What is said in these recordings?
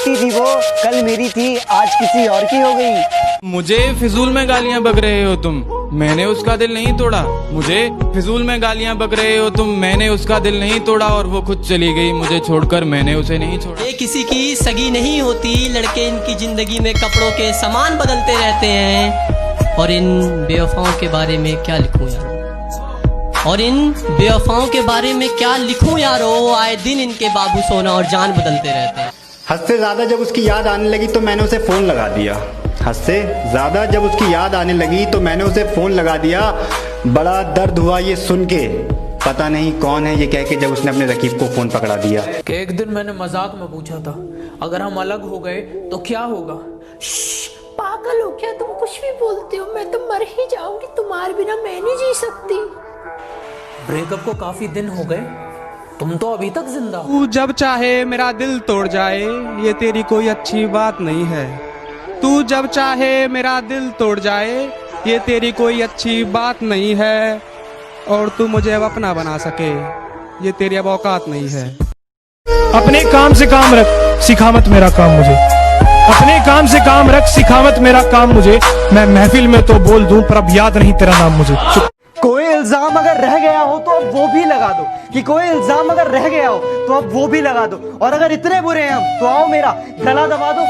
थी वो, कल मेरी थी, आज किसी और की हो गई। मुझे फिजूल में गालियां बक रहे हो तुम, मैंने उसका दिल नहीं तोड़ा। मुझे फिजूल में गालियां बक रहे हो तुम, मैंने उसका दिल नहीं तोड़ा। और वो खुद चली गई मुझे छोड़कर, मैंने उसे नहीं छोड़ा। ये किसी की सगी नहीं होती, लड़के इनकी जिंदगी में कपड़ों के सामान बदलते रहते हैं। और इन बेवफाओं के बारे में क्या लिखूं यार, और इन बेवफाओं के बारे में क्या लिखूं यारो। आए दिन इनके बाबू सोना और जान बदलते रहते हैं। हद से ज़्यादा जब उसकी याद आने लगी तो मैंने उसे फ़ोन लगा दिया। हद से ज़्यादा जब उसकी याद आने लगी तो मैंने उसे फ़ोन लगा दिया। बड़ा दर्द हुआ ये सुन के, पता नहीं कौन है ये कह के, जब उसने अपने रकीब को फ़ोन पकड़ा दिया। कि एक दिन मैंने मजाक में पूछा था, अगर हम अलग हो गए तो क्या होगा। पागल हो क्या तुम, कुछ भी बोलते हो। मैं तो मर ही जाऊंगी, तुम्हारे बिना मैं नहीं जी सकती। ब्रेकअप को काफी दिन हो गए, तुम तो अभी तक जिंदा हो। तू जब चाहे मेरा दिल तोड़ जाए, ये तेरी कोई अच्छी बात नहीं है। तू जब चाहे मेरा दिल तोड़ जाए, ये तेरी कोई अच्छी बात नहीं है। और तू मुझे अब अपना बना सके, ये तेरी अब औकात नहीं है। अपने काम से काम रख, सिखा मत मेरा काम मुझे। अपने काम से काम रख, सिखा मत मेरा काम मुझे। मैं महफिल में तो बोल दूं पर अब याद नहीं तेरा नाम मुझे। कोई इल्जाम अगर रह गया हो तो अब वो भी लगा दो, कि कोई इल्जाम अगर रह गया हो तो अब वो भी लगा दो। और अगर इतने बुरे हैं हम तो आओ मेरा गला दबा दो।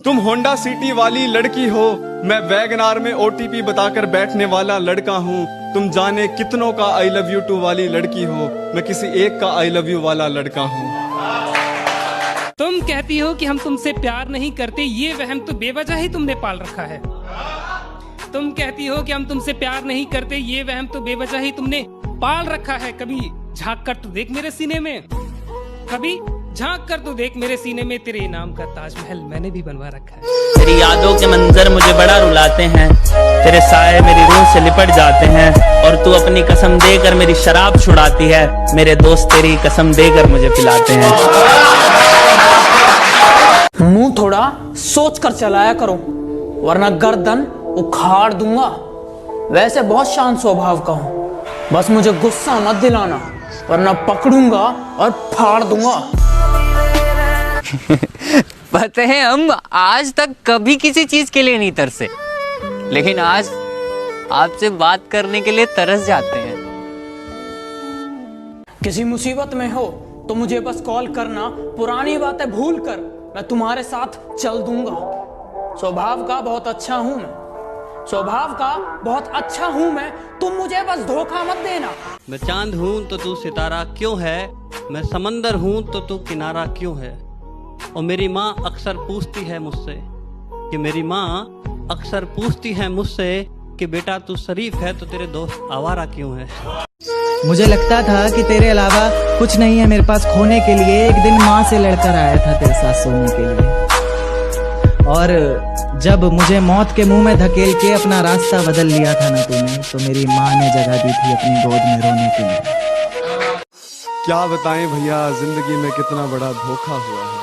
तुम होंडा सिटी वाली लड़की हो, मैं वैगनार में ओटीपी बताकर बैठने वाला लड़का हूँ। तुम जाने कितनों का आई लव यू टू वाली लड़की हो, मैं किसी एक का आई लव यू वाला लड़का हूँ। तुम कहती हो कि हम तुमसे प्यार नहीं करते, ये वहम तो बेवजह ही तुमने पाल रखा है। तुम कहती हो कि हम तुमसे प्यार नहीं करते, ये वहम तो बेवजह ही तुमने पाल रखा है। कभी झांक कर तो देख मेरे सीने में, कभी झांक कर तो देख मेरे सीने में, तेरे नाम का ताजमहल मैंने भी बनवा रखा है। तेरी यादों के मंजर मुझे बड़ा रुलाते हैं, तेरे साए मेरी रूह से लिपट जाते हैं। और तू अपनी कसम देकर मेरी शराब छुड़ाती है, मेरे दोस्त तेरी कसम देकर मुझे पिलाते हैं। मुंह थोड़ा सोच कर चलाया करो, वरना गर्दन उखाड़ दूंगा। वैसे बहुत शांत स्वभाव का हूँ, बस मुझे गुस्सा मत दिलाना, वरना पकड़ूंगा और फाड़ दूंगा। पता है हम आज तक कभी किसी चीज के लिए नहीं तरसे, लेकिन आज आपसे बात करने के लिए तरस जाते हैं। किसी मुसीबत में हो तो मुझे बस कॉल करना, पुरानी बातें भूल कर मैं तुम्हारे साथ चल दूंगा। स्वभाव का बहुत अच्छा हूं मैं, स्वभाव का बहुत अच्छा हूं मैं, तुम मुझे बस धोखा मत देना। मैं चांद हूँ तो तू सितारा क्यों है, मैं समंदर हूँ तो तू किनारा क्यों है। और मेरी माँ अक्सर पूछती है मुझसे कि मेरी माँ अक्सर पूछती है मुझसे कि बेटा तू शरीफ है तो तेरे दोस्त आवारा क्यों है। मुझे लगता था कि तेरे अलावा कुछ नहीं है मेरे पास खोने के लिए। एक दिन माँ से लड़कर आया था तेरे साथ सोने के लिए, और जब मुझे मौत के मुंह में धकेल के अपना रास्ता बदल लिया था ना तूने, तो मेरी माँ ने जगह दी थी अपनी गोद में रोने के लिए। क्या बताएं भैया जिंदगी में कितना बड़ा धोखा हुआ है।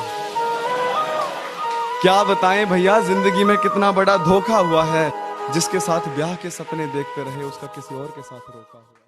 क्या बताएं भैया जिंदगी में कितना बड़ा धोखा हुआ है। जिसके साथ ब्याह के सपने देखते रहे, उसका किसी और के साथ रोका हुआ।